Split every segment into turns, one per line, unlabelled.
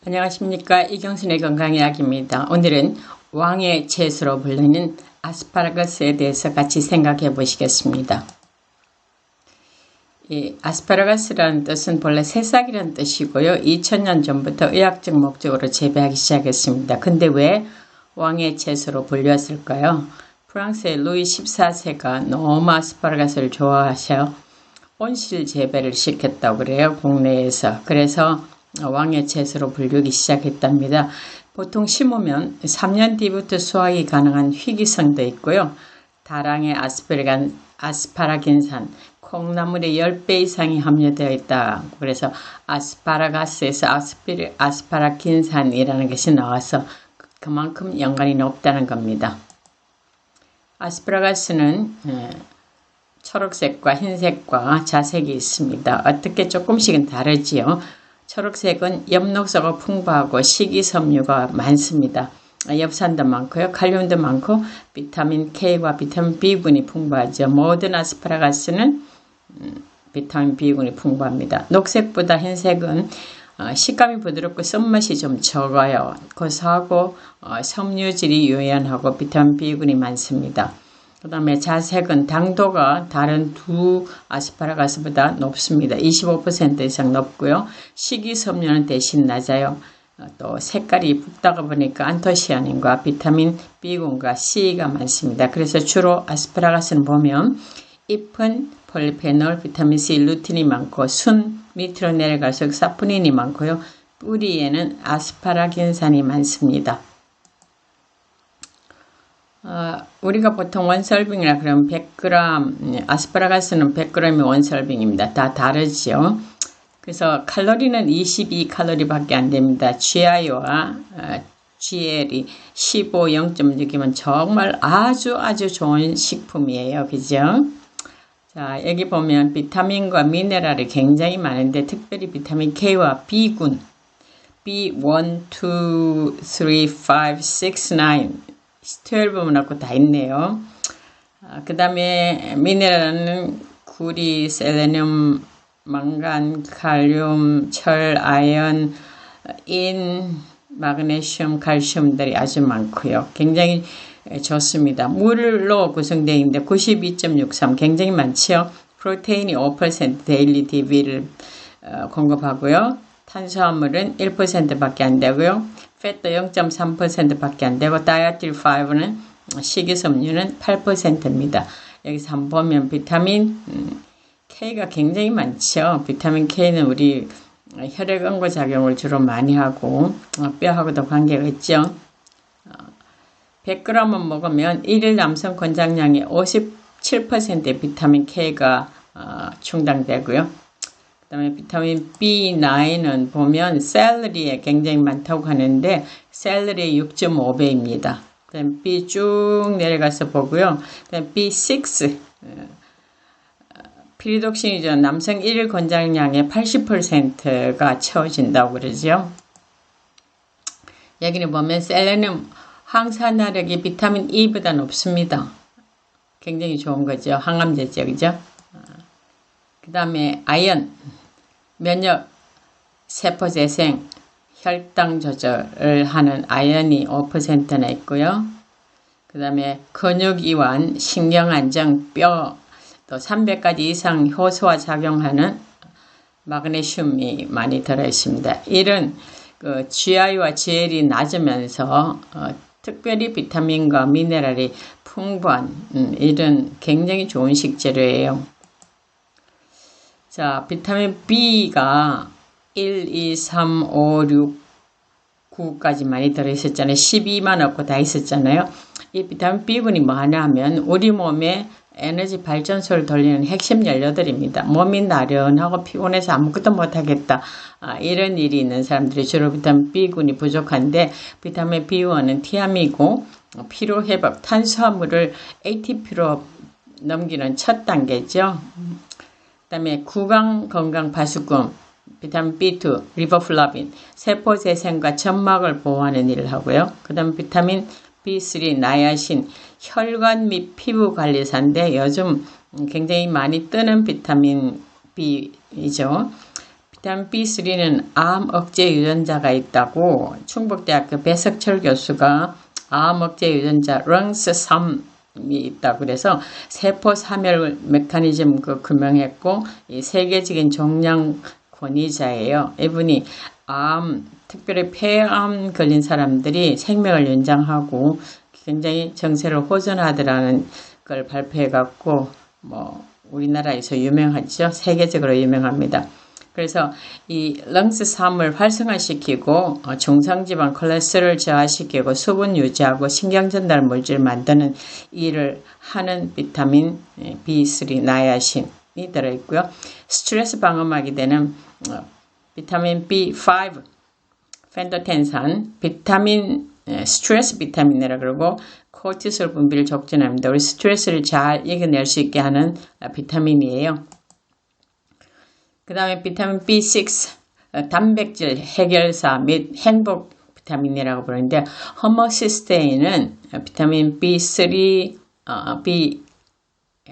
안녕하십니까. 이경순의 건강이야기입니다. 오늘은 왕의 채소로 불리는 아스파라거스에 대해서 같이 생각해 보시겠습니다. 이 아스파라거스라는 뜻은 본래 새싹이라는 뜻이고요. 2000년 전부터 의학적 목적으로 재배하기 시작했습니다. 근데 왜 왕의 채소로 불렸을까요? 프랑스의 루이 14세가 너무 아스파라거스를 좋아하셔 온실 재배를 시켰다고 그래요. 국내에서. 그래서 왕의 채소로 불리기 시작했답니다. 보통 심으면 3년 뒤부터 수확이 가능한 희귀성도 있고요. 다량의 아스파라긴산, 콩나물의 10배 이상이 함유되어 있다. 그래서 아스파라가스에서 아스파라긴산이라는 것이 나와서 그만큼 연관이 높다는 겁니다. 아스파라가스는 초록색과 흰색과 자색이 있습니다. 어떻게 조금씩은 다르지요. 초록색은 엽록소가 풍부하고 식이섬유가 많습니다. 엽산도 많고요. 칼륨도 많고 비타민 K와 비타민 B군이 풍부하죠. 모든 아스파라거스는 비타민 B군이 풍부합니다. 녹색보다 흰색은 식감이 부드럽고 쓴맛이 좀 적어요. 고소하고 섬유질이 유연하고 비타민 B군이 많습니다. 그 다음에 자색은 당도가 다른 두 아스파라거스보다 높습니다. 25% 이상 높고요. 식이섬유는 대신 낮아요. 또 색깔이 붉다가 보니까 안토시아닌과 비타민 B군과 C가 많습니다. 그래서 주로 아스파라거스는 보면 잎은 폴리페놀, 비타민 C, 루틴이 많고 순 밑으로 내려갈수록 사포닌이 많고요. 뿌리에는 아스파라긴산이 많습니다. 우리가 보통 원설빙이라 그러면 100g, 아스파라거스는 100g이 원설빙입니다. 다 다르죠. 그래서 칼로리는 22칼로리밖에 안 됩니다. GI와 GL이 15, 0.6이면 정말 아주 좋은 식품이에요. 그죠? 자, 여기 보면 비타민과 미네랄이 굉장히 많은데 특별히 비타민 K와 B군, B1, 2, 3, 5, 6, 9 12분 갖고 다 있네요. 그 다음에 미네랄은 구리, 셀레늄, 망간, 칼륨, 철, 아연, 인, 마그네슘, 칼슘들이 아주 많고요. 굉장히 좋습니다. 물로 구성되어 있는데 92.63 굉장히 많죠. 프로테인이 5% 데일리 DB를 공급하고요. 탄수화물은 1%밖에 안 되고요. 팻도 0.3%밖에 안 되고 다이어틸 5는 식이섬유는 8%입니다. 여기서 한번 보면 비타민 K가 굉장히 많죠. 비타민 K는 우리 혈액 응고 작용을 주로 많이 하고 뼈하고도 관계가 있죠. 100g은 먹으면 1일 남성 권장량의 57%의 비타민 K가 충당되고요. 그 다음에 비타민 B9은 보면 샐러리에 굉장히 많다고 하는데 샐러리의 6.5배입니다. 그 다음에 B 쭉 내려가서 보고요. 그 다음에 B6 피리독신이죠. 남성 1일 권장량의 80%가 채워진다고 그러죠. 여기는 보면 셀레늄 항산화력이 비타민 E보다 높습니다. 굉장히 좋은 거죠. 항암제죠. 그죠? 그 다음에 아연, 면역, 세포재생, 혈당 조절을 하는 아연이 5%나 있고요. 그 다음에 근육이완, 신경안정, 뼈, 또 300가지 이상 효소와 작용하는 마그네슘이 많이 들어있습니다. 이런 GI와 GL이 낮으면서 특별히 비타민과 미네랄이 풍부한 이런 굉장히 좋은 식재료예요. 자, 비타민 B가 1, 2, 3, 5, 6, 9까지 많이 들어있었잖아요. 12만 없고 다 있었잖아요. 이 비타민 B군이 뭐 하냐 하면 우리 몸에 에너지 발전소를 돌리는 핵심 연료들입니다. 몸이 나른하고 피곤해서 아무것도 못하겠다. 이런 일이 있는 사람들이 주로 비타민 B군이 부족한데 비타민 B1은 티아민이고 피로회복, 탄수화물을 ATP로 넘기는 첫 단계죠. 그 다음에 구강건강파수꾼, 비타민 B2, 리보플라빈, 세포재생과 점막을 보호하는 일을 하고요. 그 다음에 비타민 B3, 나야신, 혈관 및 피부 관리사인데 요즘 굉장히 많이 뜨는 비타민 B이죠. 비타민 B3는 암 억제 유전자가 있다고 충북대학교 배석철 교수가 암 억제 유전자 렁스3이 있다고 그래서 세포 사멸 메커니즘 규명했고 이 세계적인 종양 권위자예요. 이분이 특별히 폐암 걸린 사람들이 생명을 연장하고 굉장히 정세를 호전하더라는 걸 발표해갖고 우리나라에서 유명하죠. 세계적으로 유명합니다. 그래서 이 렁스3을 활성화시키고 중성지방 콜레스테롤을 저하시키고 수분 유지하고 신경전달 물질을 만드는 일을 하는 비타민 B3 나야신이 들어있고요. 스트레스 방어막이 되는 비타민 B5 펜토텐산 스트레스 비타민이라 그러고 코르티솔 분비를 촉진합니다. 우리 스트레스를 잘 이겨낼 수 있게 하는 비타민이에요. 그 다음에 비타민 B6 단백질 해결사 및 행복 비타민이라고 부르는데 호모시스테인은 비타민 B3, B6, 9,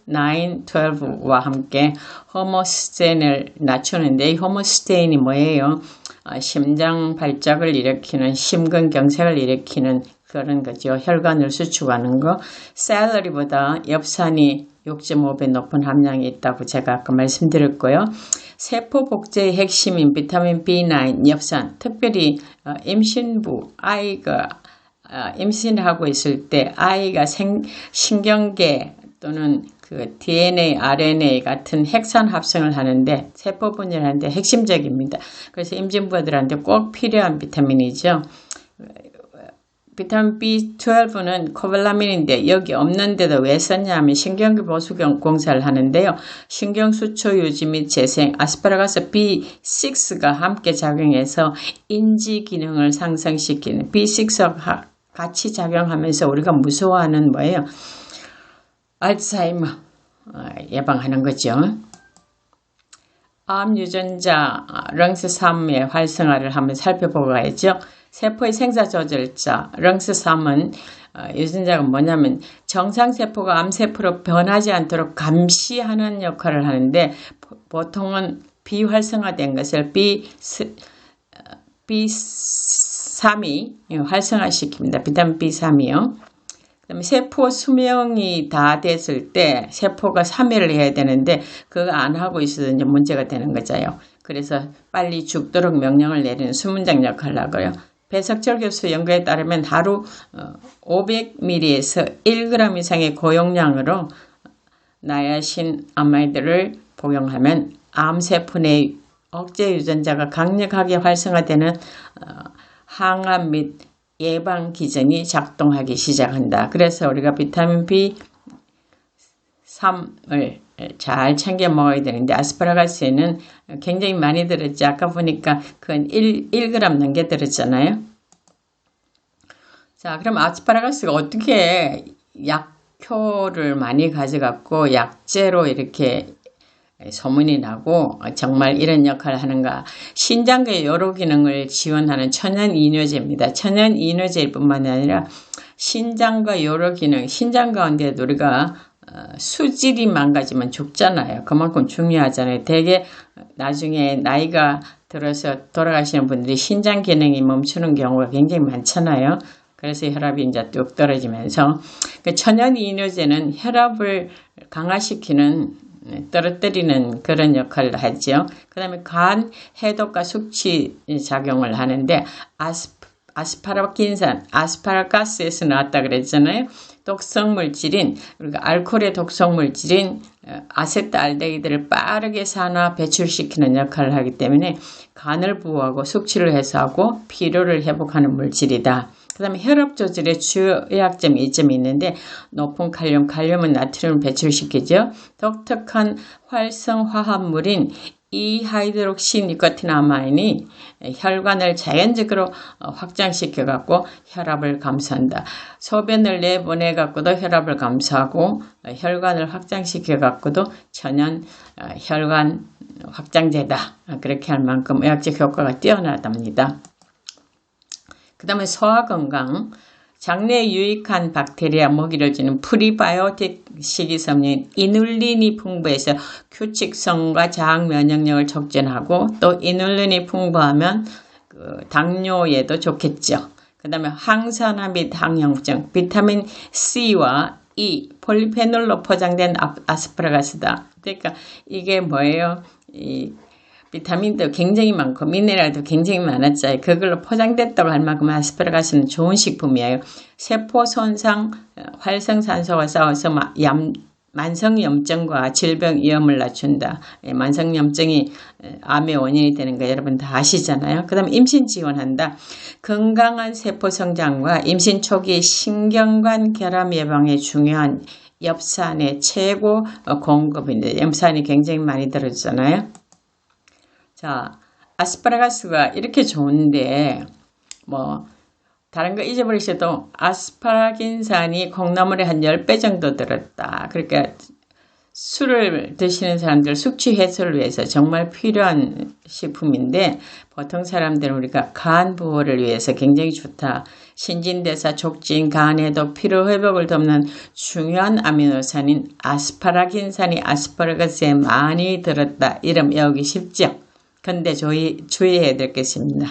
12와 함께 호모시스테인을 낮추는데 이 호모시스테인이 뭐예요? 심장 발작을 일으키는 심근경색을 일으키는 그런 거죠. 혈관을 수축하는 거. 샐러리보다 엽산이 6.5배 높은 함량이 있다고 제가 아까 말씀드렸고요. 세포 복제의 핵심인 비타민 B9, 엽산, 특별히 임신부 아이가 임신하고 있을 때 아이가 신경계 또는 그 DNA, RNA 같은 핵산 합성을 하는데 세포 분열을 하는데 핵심적입니다. 그래서 임신부들한테 꼭 필요한 비타민이죠. 비타민 B12는 코발라민인데 여기 없는데도 왜 썼냐면 신경계 보수 공사를 하는데요. 신경수초 유지 및 재생, 아스파라거스 B6가 함께 작용해서 인지 기능을 상승시키는 B6가 같이 작용하면서 우리가 무서워하는 뭐예요? 알츠하이머 예방하는 거죠. 암 유전자 렁스3의 활성화를 한번 살펴보고 가야죠. 세포의 생사조절자 렁스3은 유전자가 뭐냐면 정상세포가 암세포로 변하지 않도록 감시하는 역할을 하는데 보통은 비활성화된 것을 B3이 활성화시킵니다. 비타민 B3이요. 그다음에 세포 수명이 다 됐을 때 세포가 3회를 해야 되는데 그거 안 하고 있어도 이제 문제가 되는 거잖아요. 그래서 빨리 죽도록 명령을 내리는 수문장 역할을 하고요. 배석철 교수 연구에 따르면 하루 500ml에서 1g 이상의 고용량으로 나야신 아마이드를 복용하면 암세포 내 억제 유전자가 강력하게 활성화되는 항암 및 예방 기전이 작동하기 시작한다. 그래서 우리가 비타민 B3을 잘 챙겨 먹어야 되는데 아스파라거스에는 굉장히 많이 들었죠. 아까 보니까 그건 1g 넘게 들었잖아요. 자, 그럼 아스파라거스가 어떻게 약효를 많이 가져갖고 약재로 이렇게 소문이 나고 정말 이런 역할을 하는가. 신장과 여러 기능을 지원하는 천연이뇨제입니다. 천연이뇨제일 뿐만 아니라 신장과 여러 기능, 신장 가운데도 우리가 수질이 망가지면 죽잖아요. 그만큼 중요하잖아요. 대개 나중에 나이가 들어서 돌아가시는 분들이 신장 기능이 멈추는 경우가 굉장히 많잖아요. 그래서 혈압이 이제 뚝 떨어지면서 천연이뇨제는 혈압을 강화시키는 떨어뜨리는 그런 역할을 하죠. 그 다음에 간 해독과 숙취 작용을 하는데 아스파라긴산, 아스파라가스에서 나왔다 그랬잖아요. 독성물질인 그러니까 알코올의 독성물질인 아세트알데히드를 빠르게 산화 배출시키는 역할을 하기 때문에 간을 보호하고 숙취를 해소하고 피로를 회복하는 물질이다. 그 다음에 혈압 조절에 주요 의학점이 이점이 있는데 높은 칼륨, 칼륨은 나트륨을 배출시키죠. 독특한 활성화합물인 이하이드록시니코틴아마인이 혈관을 자연적으로 확장시켜 갖고 혈압을 감소한다. 소변을 내보내 갖고도 혈압을 감소하고 혈관을 확장시켜 갖고도 천연 혈관 확장제다. 그렇게 할 만큼 의학적 효과가 뛰어나답니다. 그 다음에 소화건강, 장내에 유익한 박테리아 먹이를 주는 프리바이오틱 식이섬유인 이눌린이 풍부해서 규칙성과 자학 면역력을 촉진하고 또 이눌린이 풍부하면 당뇨에도 좋겠죠. 그 다음에 항산화 및 항염증, 비타민 C와 E, 폴리페놀로 포장된 아스파라거스다. 그러니까 이게 뭐예요? 이 비타민도 굉장히 많고 미네랄도 굉장히 많았잖아요. 그걸로 포장됐다고 할 만큼 아스파라거스는 좋은 식품이에요. 세포 손상, 활성산소가 싸워서 만성염증과 질병 위험을 낮춘다. 만성염증이 암의 원인이 되는 거 여러분 다 아시잖아요. 그 다음에 임신 지원한다. 건강한 세포 성장과 임신 초기 신경관 결함 예방에 중요한 엽산의 최고 공급인데 엽산이 굉장히 많이 들어있잖아요. 자, 아스파라거스가 이렇게 좋은데 다른 거 잊어버리셔도 아스파라긴산이 콩나물에 한 10배 정도 들었다. 그러니까 술을 드시는 사람들 숙취 해소를 위해서 정말 필요한 식품인데 보통 사람들은 우리가 간 보호를 위해서 굉장히 좋다. 신진대사 촉진, 간에도 피로 회복을 돕는 중요한 아미노산인 아스파라긴산이 아스파라거스에 많이 들었다. 이름 외우기 쉽죠? 근데 주의해야 될 게 있습니다.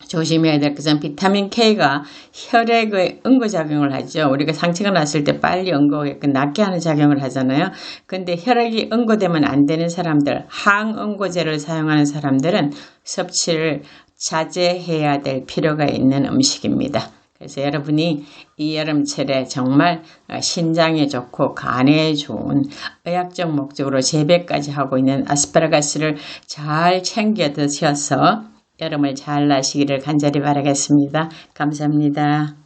조심해야 될 것은 비타민 K가 혈액의 응고작용을 하죠. 우리가 상처가 났을 때 빨리 응고하게끔 낫게 하는 작용을 하잖아요. 근데 혈액이 응고되면 안 되는 사람들, 항응고제를 사용하는 사람들은 섭취를 자제해야 될 필요가 있는 음식입니다. 그래서 여러분이 이 여름철에 정말 신장에 좋고 간에 좋은 의학적 목적으로 재배까지 하고 있는 아스파라거스를 잘 챙겨 드셔서 여름을 잘 나시기를 간절히 바라겠습니다. 감사합니다.